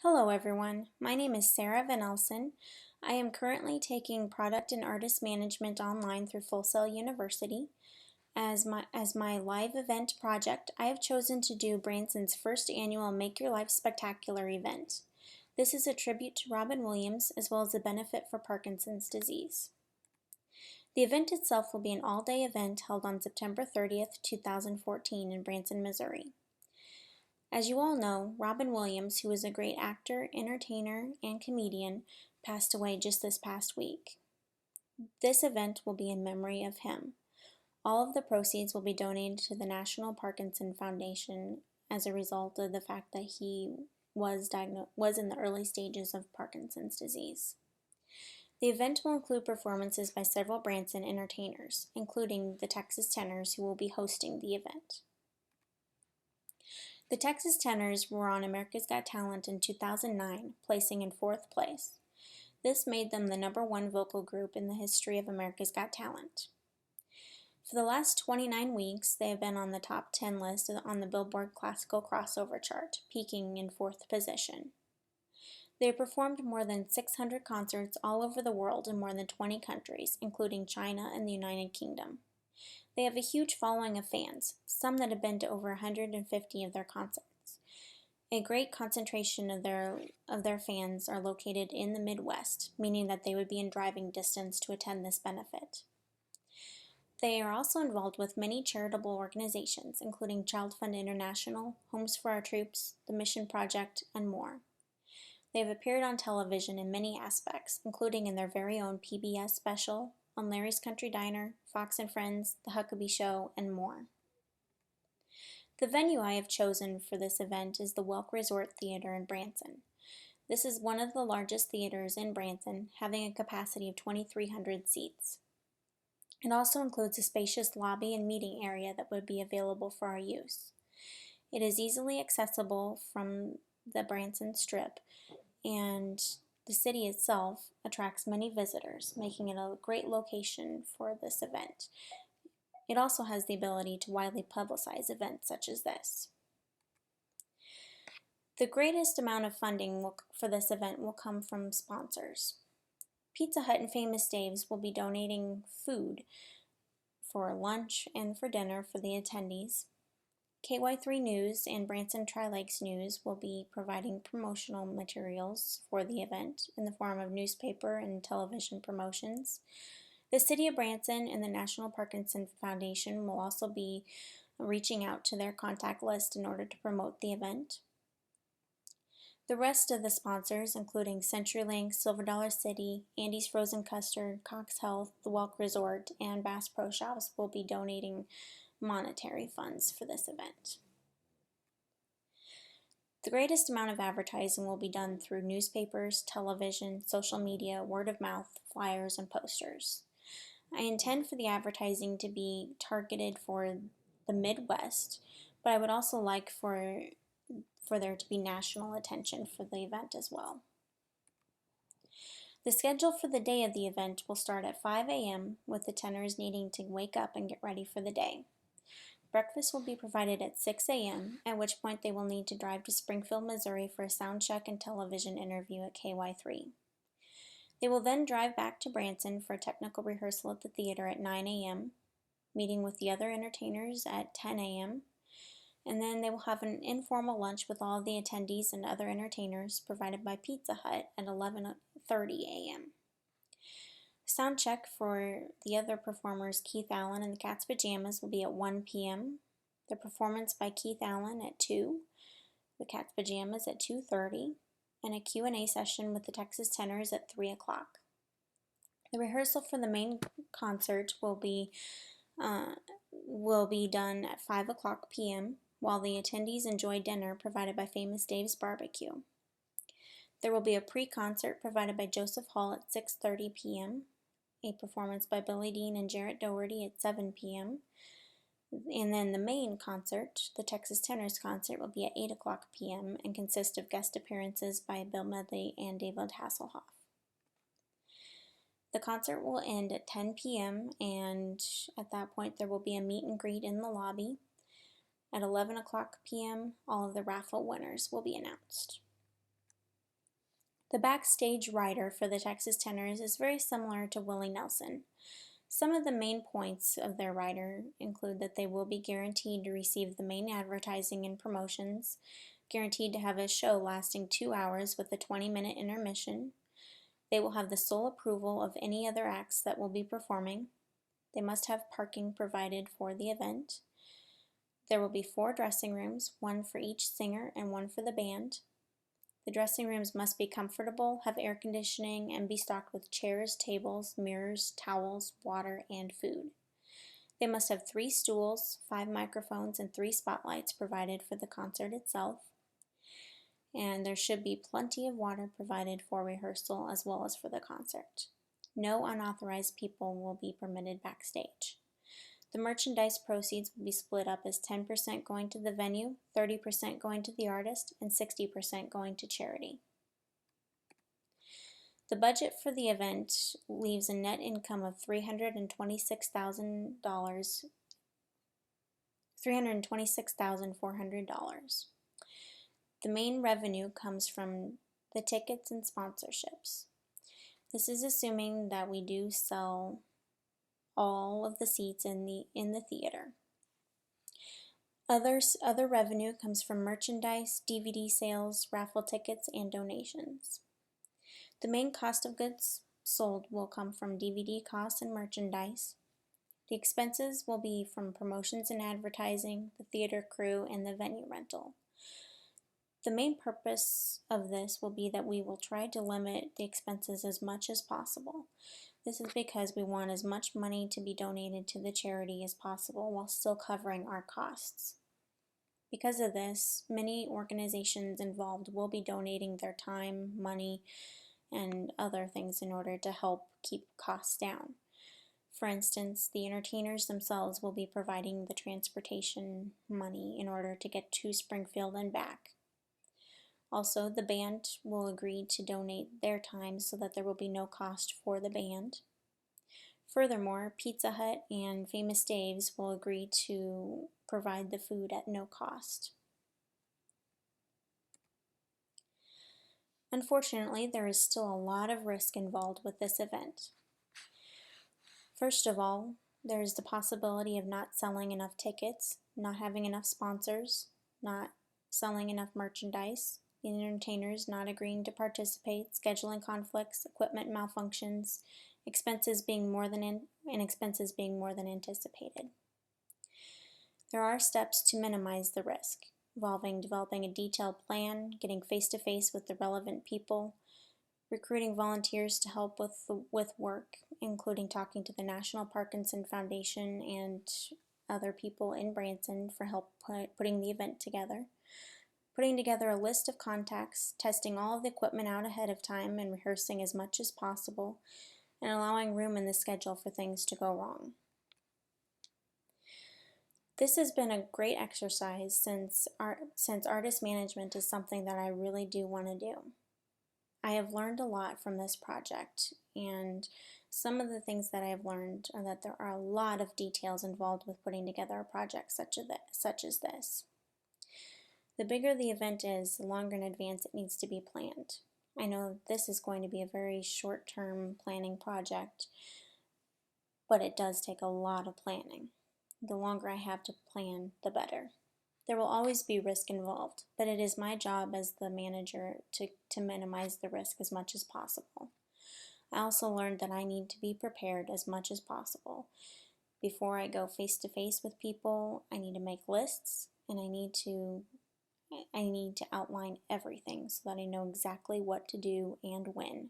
Hello everyone, my name is Sarah Van Elsen. I am currently taking Product and Artist Management online through Full Sail University. As my live event project, I have chosen to do Branson's first annual Make Your Life Spectacular event. This is a tribute to Robin Williams as well as a benefit for Parkinson's disease. The event itself will be an all-day event held on September 30th, 2014 in Branson, Missouri. As you all know, Robin Williams, who was a great actor, entertainer, and comedian, passed away just this past week. This event will be in memory of him. All of the proceeds will be donated to the National Parkinson Foundation as a result of the fact that he was in the early stages of Parkinson's disease. The event will include performances by several Branson entertainers, including the Texas Tenors, who will be hosting the event. The Texas Tenors were on America's Got Talent in 2009, placing in 4th place. This made them the #1 vocal group in the history of America's Got Talent. For the last 29 weeks, they have been on the top 10 list on the Billboard Classical Crossover chart, peaking in 4th position. They have performed more than 600 concerts all over the world in more than 20 countries, including China and the United Kingdom. They have a huge following of fans, some that have been to over 150 of their concerts. A great concentration of their fans are located in the Midwest, meaning that they would be in driving distance to attend this benefit. They are also involved with many charitable organizations, including Child Fund International, Homes for Our Troops, the Mission Project, and more. They have appeared on television in many aspects, including in their very own PBS special, on Larry's Country Diner, Fox and Friends, The Huckabee Show, and more. The venue I have chosen for this event is the Welk Resort Theater in Branson. This is one of the largest theaters in Branson, having a capacity of 2,300 seats. It also includes a spacious lobby and meeting area that would be available for our use. It is easily accessible from the Branson Strip, and the city itself attracts many visitors, making it a great location for this event. It also has the ability to widely publicize events such as this. The greatest amount of funding for this event will come from sponsors. Pizza Hut and Famous Dave's will be donating food for lunch and for dinner for the attendees. KY3 News and Branson Tri-Lakes News will be providing promotional materials for the event in the form of newspaper and television promotions. The City of Branson and the National Parkinson Foundation will also be reaching out to their contact list in order to promote the event. The rest of the sponsors, including CenturyLink, Silver Dollar City, Andy's Frozen Custard, Cox Health, the Welk Resort, and Bass Pro Shops, will be donating monetary funds for this event. The greatest amount of advertising will be done through newspapers, television, social media, word of mouth, flyers, and posters. I intend for the advertising to be targeted for the Midwest, but I would also like for there to be national attention for the event as well. The schedule for the day of the event will start at 5 a.m. with the tenors needing to wake up and get ready for the day. Breakfast will be provided at 6 a.m., at which point they will need to drive to Springfield, Missouri for a sound check and television interview at KY3. They will then drive back to Branson for a technical rehearsal at the theater at 9 a.m., meeting with the other entertainers at 10 a.m., and then they will have an informal lunch with all of the attendees and other entertainers provided by Pizza Hut at 11:30 a.m. Sound check for the other performers, Keith Allen and the Cat's Pajamas, will be at 1 p.m. The performance by Keith Allen at 2, the Cat's Pajamas at 2:30, and a Q&A session with the Texas Tenors at 3 o'clock. The rehearsal for the main concert will be done at 5 o'clock p.m., while the attendees enjoy dinner provided by Famous Dave's Barbecue. There will be a pre-concert provided by Joseph Hall at 6:30 p.m., a performance by Billy Dean and Jarrett Doherty at 7 p.m., and then the main concert, the Texas Tenors concert, will be at 8 o'clock p.m. and consist of guest appearances by Bill Medley and David Hasselhoff. The concert will end at 10 p.m. and at that point there will be a meet and greet in the lobby. At 11 o'clock p.m., all of the raffle winners will be announced. The backstage rider for the Texas Tenors is very similar to Willie Nelson. Some of the main points of their rider include that they will be guaranteed to receive the main advertising and promotions, guaranteed to have a show lasting 2 hours with a 20-minute intermission. They will have the sole approval of any other acts that will be performing. They must have parking provided for the event. There will be 4 dressing rooms, 1 for each singer and 1 for the band. The dressing rooms must be comfortable, have air conditioning, and be stocked with chairs, tables, mirrors, towels, water, and food. They must have 3 stools, 5 microphones, and 3 spotlights provided for the concert itself. And there should be plenty of water provided for rehearsal as well as for the concert. No unauthorized people will be permitted backstage. The merchandise proceeds will be split up as 10% going to the venue, 30% going to the artist, and 60% going to charity. The budget for the event leaves a net income of $326,400. The main revenue comes from the tickets and sponsorships. This is assuming that we do sell all of the seats in the theater. Other revenue comes from merchandise, DVD sales, raffle tickets, and donations. The main cost of goods sold will come from DVD costs and merchandise. The expenses will be from promotions and advertising, the theater crew, and the venue rental. The main purpose of this will be that we will try to limit the expenses as much as possible. This is because we want as much money to be donated to the charity as possible while still covering our costs. Because of this, many organizations involved will be donating their time, money, and other things in order to help keep costs down. For instance, the entertainers themselves will be providing the transportation money in order to get to Springfield and back. Also, the band will agree to donate their time so that there will be no cost for the band. Furthermore, Pizza Hut and Famous Dave's will agree to provide the food at no cost. Unfortunately, there is still a lot of risk involved with this event. First of all, there is the possibility of not selling enough tickets, not having enough sponsors, not selling enough merchandise, the entertainers not agreeing to participate, scheduling conflicts, equipment malfunctions, expenses being more than anticipated. There are steps to minimize the risk, involving developing a detailed plan, getting face-to-face with the relevant people, recruiting volunteers to help with work, including talking to the National Parkinson Foundation and other people in Branson for help putting the event together, putting together a list of contacts, testing all of the equipment out ahead of time and rehearsing as much as possible, and allowing room in the schedule for things to go wrong. This has been a great exercise since artist management is something that I really do want to do. I have learned a lot from this project, and some of the things that I have learned are that there are a lot of details involved with putting together a project such as this. The bigger the event is, the longer in advance it needs to be planned. I know this is going to be a very short-term planning project, but it does take a lot of planning. The longer I have to plan, the better. There will always be risk involved, but it is my job as the manager to minimize the risk as much as possible. I also learned that I need to be prepared as much as possible. Before I go face-to-face with people, I need to make lists, and I need to outline everything so that I know exactly what to do and when.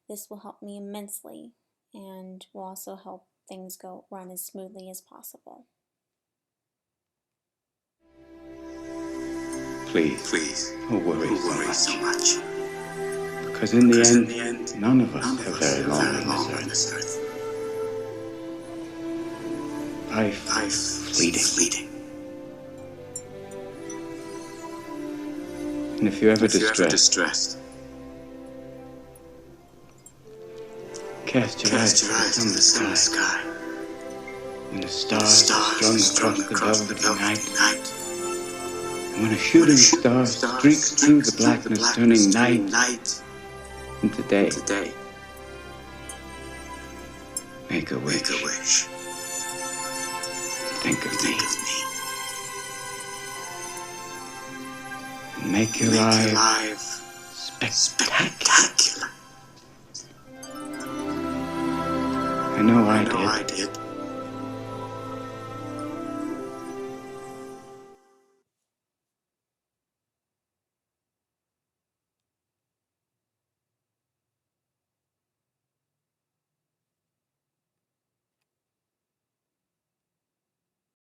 This will help me immensely and will also help things run as smoothly as possible. Please, don't worry so much. Because in the end, none of us are very long on this earth. Life fleeting. And if you're ever distressed, cast your eyes to the summer sky. When the stars are strung across the velvet night. And when a shooting star streaks through the blackness, turning night And today, make a wish. Think of me. And make your life spectacular. I know I did.